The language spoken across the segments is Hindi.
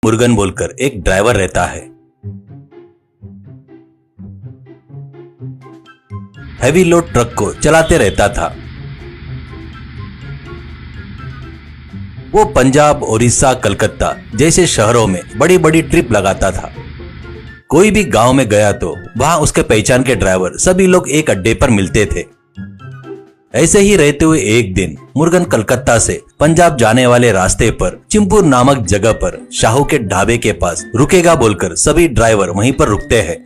मुर्गन बोलकर एक ड्राइवर रहता है। हैवी लोड ट्रक को चलाते रहता था। वो पंजाब, उड़ीसा, कलकत्ता जैसे शहरों में बड़ी बड़ी ट्रिप लगाता था। कोई भी गांव में गया तो वहां उसके पहचान के ड्राइवर सभी लोग एक अड्डे पर मिलते थे। ऐसे ही रहते हुए एक दिन मुर्गन कलकत्ता से पंजाब जाने वाले रास्ते पर चिंपुर नामक जगह पर शाहू के ढाबे के पास रुकेगा बोलकर सभी ड्राइवर वहीं पर रुकते हैं।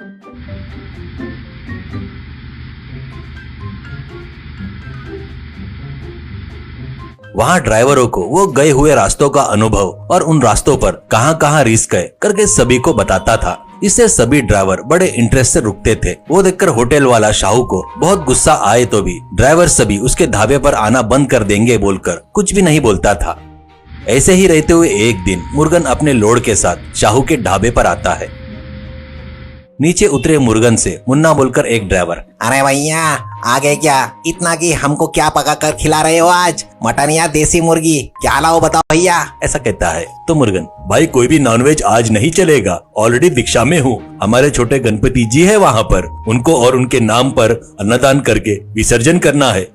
वहां ड्राइवरों को वो गए हुए रास्तों का अनुभव और उन रास्तों पर कहां रिस्क है करके सभी को बताता था। इससे सभी ड्राइवर बड़े इंटरेस्ट से रुकते थे। वो देखकर होटल वाला शाहू को बहुत गुस्सा आए तो भी ड्राइवर सभी उसके ढाबे पर आना बंद कर देंगे बोलकर कुछ भी नहीं बोलता था। ऐसे ही रहते हुए एक दिन मुर्गन अपने लोड के साथ शाहू के ढाबे पर आता है। नीचे उतरे मुर्गन से मुन्ना बोलकर एक ड्राइवर, अरे भैया आ गए क्या? इतना कि हमको क्या पका कर खिला रहे हो आज? मटन या देसी मुर्गी क्या लाओ बताओ भैया? ऐसा कहता है तो मुर्गन, भाई कोई भी नॉनवेज आज नहीं चलेगा, ऑलरेडी दीक्षा में हूँ। हमारे छोटे गणपति जी है वहाँ पर, उनको और उनके नाम पर अन्नदान करके विसर्जन करना है।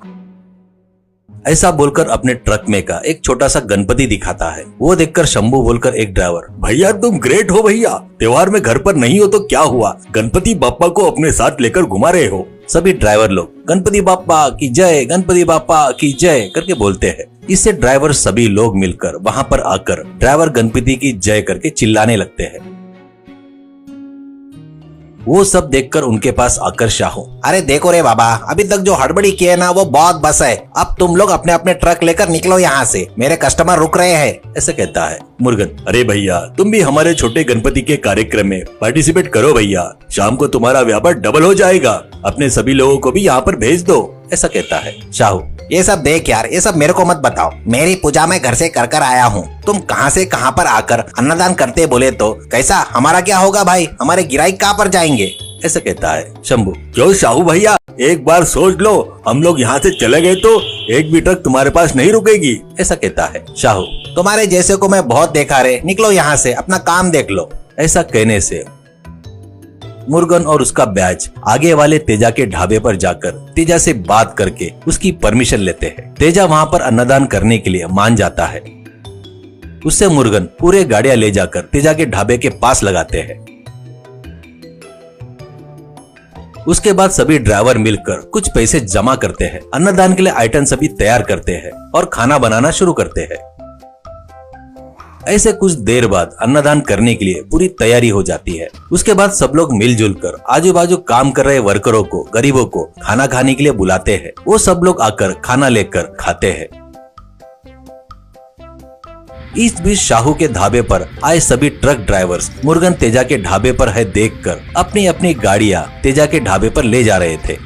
ऐसा बोलकर अपने ट्रक में का एक छोटा सा गणपति दिखाता है। वो देखकर शंभू बोलकर एक ड्राइवर, भैया तुम ग्रेट हो भैया, त्योहार में घर पर नहीं हो तो क्या हुआ, गणपति बाप्पा को अपने साथ लेकर घुमा रहे हो। सभी ड्राइवर लोग गणपति बाप्पा की जय, गणपति बाप्पा की जय करके बोलते हैं। इससे ड्राइवर सभी लोग मिलकर वहाँ पर आकर ड्राइवर गणपति की जय करके चिल्लाने लगते हैं। वो सब देखकर उनके पास आकर शाहू, अरे देखो रे बाबा, अभी तक जो हड़बड़ी की है ना वो बहुत बस है। अब तुम लोग अपने अपने ट्रक लेकर निकलो यहाँ से, मेरे कस्टमर रुक रहे हैं। ऐसे कहता है मुर्गन, अरे भैया तुम भी हमारे छोटे गणपति के कार्यक्रम में पार्टिसिपेट करो भैया, शाम को तुम्हारा व्यापार डबल हो जाएगा, अपने सभी लोगों को भी यहाँ पर भेज दो। ऐसा कहता है शाहू, ये सब देख यार, ये सब मेरे को मत बताओ, मेरी पूजा मैं घर से कर कर आया हूँ। तुम कहाँ से कहाँ पर आकर अन्नदान करते बोले तो कैसा, हमारा क्या होगा भाई, हमारे गिराईक कहाँ पर जाएंगे? ऐसा कहता है शंभू, क्यों शाहू भैया, एक बार सोच लो, हम लोग यहाँ से चले गए तो एक भी ट्रक तुम्हारे पास नहीं रुकेगी। ऐसा कहता है शाहू, तुम्हारे जैसे को मैं बहुत देखा रे, निकलो यहाँ से, अपना काम देख लो। ऐसा कहने से मुर्गन और उसका बैच आगे वाले तेजा के ढाबे पर जाकर तेजा से बात करके उसकी परमिशन लेते हैं। तेजा वहाँ पर अन्नदान करने के लिए मान जाता है। उससे मुर्गन पूरे गाड़ियां ले जाकर तेजा के ढाबे के पास लगाते हैं। उसके बाद सभी ड्राइवर मिलकर कुछ पैसे जमा करते हैं, अन्नदान के लिए आइटम सभी तैयार करते हैं और खाना बनाना शुरू करते हैं। ऐसे कुछ देर बाद अन्नदान करने के लिए पूरी तैयारी हो जाती है। उसके बाद सब लोग मिलजुल कर आजू बाजू काम कर रहे वर्करों को, गरीबों को खाना खाने के लिए बुलाते हैं। वो सब लोग आकर खाना लेकर खाते हैं। इस बीच शाहू के ढाबे पर आए सभी ट्रक ड्राइवर्स मुर्गन तेजा के ढाबे पर है देखकर अपनी अपनी गाड़ियां तेजा के ढाबे पर ले जा रहे थे।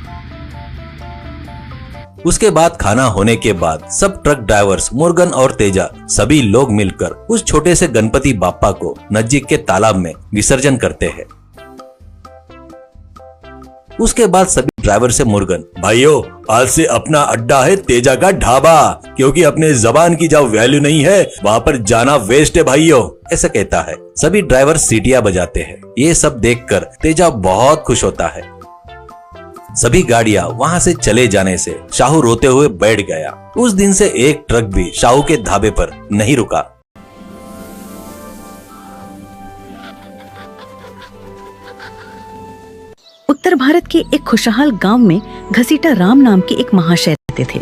उसके बाद खाना होने के बाद सब ट्रक ड्राइवर्स मुर्गन और तेजा सभी लोग मिलकर उस छोटे से गणपति बाप्पा को नजदीक के तालाब में विसर्जन करते हैं। उसके बाद सभी ड्राइवर से मुर्गन, भाइयों आज से अपना अड्डा है तेजा का ढाबा, क्योंकि अपने जबान की जहाँ वैल्यू नहीं है वहाँ पर जाना वेस्ट है भाइयों। ऐसा कहता है। सभी ड्राइवर सीटियां बजाते हैं। ये सब देखकर तेजा बहुत खुश होता है। सभी गाड़ियां वहां से चले जाने से शाहू रोते हुए बैठ गया। उस दिन से एक ट्रक भी शाहू के ढाबे पर नहीं रुका। उत्तर भारत के एक खुशहाल गांव में घसीटा राम नाम के एक महाशय रहते थे।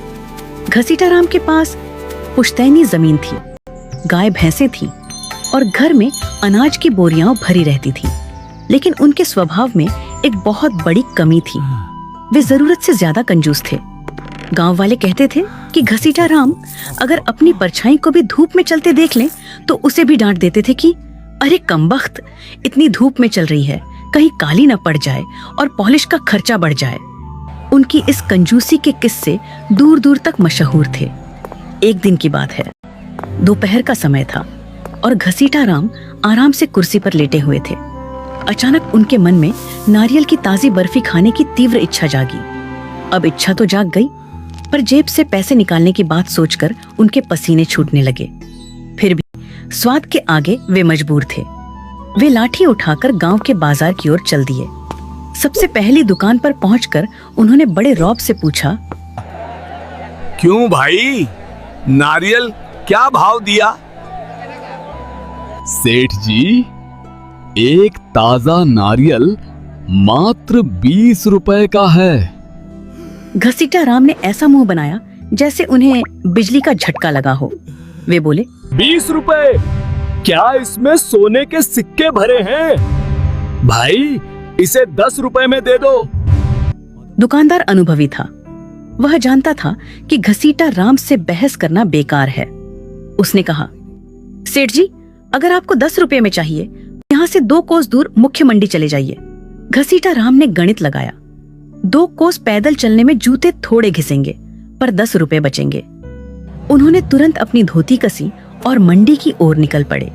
घसीटा राम के पास पुश्तैनी जमीन थी, गाय भैंसे थी और घर में अनाज की बोरियां भरी रहती थी। लेकिन उनके स्वभाव में एक बहुत बड़ी कमी थी, वे जरूरत से ज्यादा कंजूस थे। गांव वाले कहते थे कि घसीटा राम अगर अपनी परछाई को भी धूप में चलते देख लें तो उसे भी डांट देते थे कि अरे कमबख्त, इतनी धूप में चल रही है, कहीं काली न पड़ जाए और पॉलिश का खर्चा बढ़ जाए। उनकी इस कंजूसी के किस्से दूर दूर तक मशहूर थे। एक दिन की बात है, दोपहर का समय था और घसीटा राम आराम से कुर्सी पर लेटे हुए थे। अचानक उनके मन में नारियल की ताजी बर्फी खाने की तीव्र इच्छा जागी। अब इच्छा तो जाग गई, पर जेब से पैसे निकालने की बात सोचकर उनके पसीने छूटने लगे। फिर भी स्वाद के आगे वे मजबूर थे। वे लाठी उठाकर गांव के बाजार की ओर चल दिए। सबसे पहली दुकान पर पहुंचकर उन्होंने बड़े रौब से पूछा, क्यों भाई, नारियल क्या भाव दिया? सेठ जी, एक ताजा नारियल मात्र 20 रुपए का है। घसीटा राम ने ऐसा मुंह बनाया जैसे उन्हें बिजली का झटका लगा हो। वे बोले, 20 रुपए? क्या इसमें सोने के सिक्के भरे हैं? भाई इसे 10 रुपए में दे दो। दुकानदार अनुभवी था। वह जानता था कि घसीटा राम से बहस करना बेकार है। उसने कहा, सेठ जी, अगर आपको 10 रुपए में चाहिए, यहाँ से 2 कोस दूर मुख्य मंडी चले जाइए। घसीटा राम ने गणित लगाया। 2 कोस पैदल चलने में जूते थोड़े घिसेंगे, पर 10 रुपए बचेंगे। उन्होंने तुरंत अपनी धोती कसी और मंडी की ओर निकल पड़े।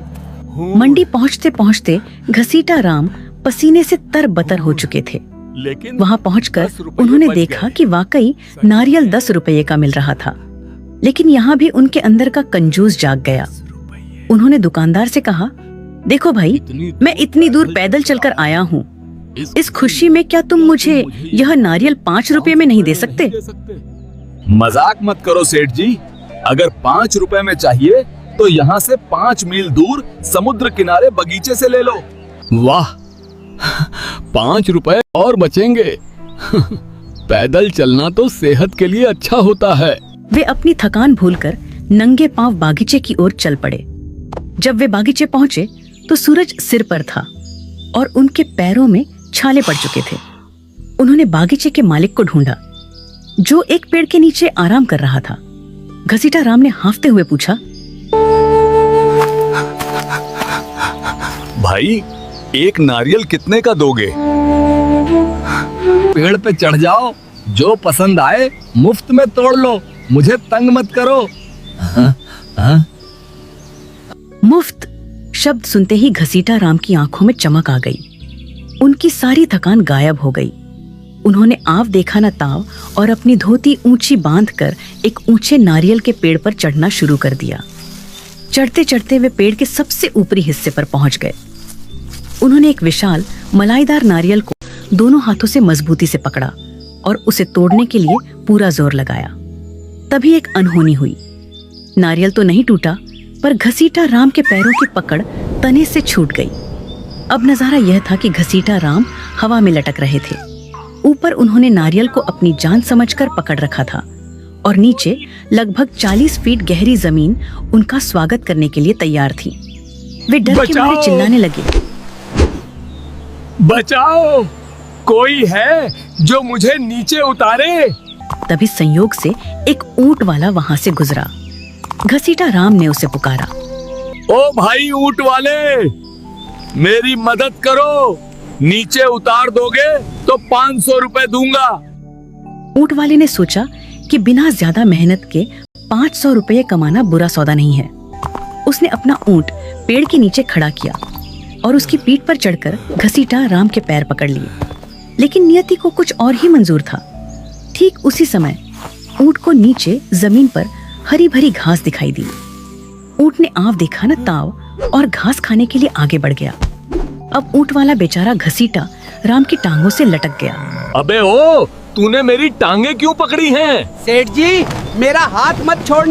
मंडी पहुंचते पहुंचते घसीटा राम पसीने से तरबतर हो चुके थे। लेकिन वहां पहुंचकर उन्होंने देखा कि वाकई नारियल 10 रुपये का मिल रहा था। लेकिन यहाँ भी उनके अंदर का कंजूस जाग गया। उन्होंने दुकानदार से कहा, देखो भाई, मैं इतनी दूर पैदल चलकर आया हूँ। इस खुशी में क्या तुम मुझे यह नारियल 5 रुपए में नहीं दे सकते? मजाक मत करो सेठ जी, अगर 5 रुपए में चाहिए तो यहाँ से 5 मील दूर समुद्र किनारे बगीचे से ले लो। वाह, 5 रुपए और बचेंगे। पैदल चलना तो सेहत के लिए अच्छा होता है। वे अपनी थकान भूलकर नंगे पांव बागीचे की ओर चल पड़े। जब वे बागीचे पहुंचे तो सूरज सिर पर था और उनके पैरों में छाले पड़ चुके थे। उन्होंने बागीचे के मालिक को ढूंढा, जो एक पेड़ के नीचे आराम कर रहा था। घसीटा राम ने हांफते हुए पूछा, भाई, एक नारियल कितने का दोगे? पेड़ पे चढ़ जाओ, जो पसंद आए मुफ्त में तोड़ लो, मुझे तंग मत करो। मुफ्त शब्द सुनते ही घसीटा राम की आंखों में चमक आ गई। उनकी सारी थकान गायब हो गई। उन्होंने आव देखा न ताव और अपनी धोती ऊंची बांधकर एक ऊंचे नारियल के पेड़ पर चढ़ना शुरू कर दिया। चढ़ते चढ़ते वे पेड़ के सबसे ऊपरी हिस्से पर पहुंच गए। उन्होंने एक विशाल मलाईदार नारियल को दोनों हाथों से मजबूती से पकड़ा और उसे तोड़ने के लिए पूरा जोर लगाया। तभी एक अनहोनी हुई। नारियल तो नहीं टूटा, पर घसीटा राम के पैरों की पकड़ तने से छूट गई। अब नजारा यह था कि घसीटा राम हवा में लटक रहे थे। ऊपर उन्होंने नारियल को अपनी जान समझकर पकड़ रखा था और नीचे लगभग 40 फीट गहरी जमीन उनका स्वागत करने के लिए तैयार थी। वे डर के मारे चिल्लाने लगे, बचाओ, कोई है जो मुझे नीचे उतारे। तभी संयोग से एक ऊंट वाला वहां से गुजरा। घसीटा राम ने उसे पुकारा, ओ भाई ऊंट वाले, मेरी मदद करो, नीचे उतार दोगे तो 500 रुपए दूंगा। ऊंट वाले ने सोचा कि बिना ज्यादा मेहनत के 500 रुपये कमाना बुरा सौदा नहीं है। उसने अपना ऊंट पेड़ के नीचे खड़ा किया और उसकी पीठ पर चढ़कर घसीटा राम के पैर पकड़ लिए। लेकिन नियति को कुछ और ही मंजूर था। ठीक उसी समय ऊंट को नीचे जमीन पर हरी भरी घास दिखाई दी। ऊंट ने आव देखा न ताव और घास खाने के लिए आगे बढ़ गया। अब ऊंट वाला बेचारा घसीटा राम की टांगों से लटक गया। अबे ओ, तूने मेरी टांगे क्यों पकड़ी हैं? सेठ जी, मेरा हाथ मत छोड़ना।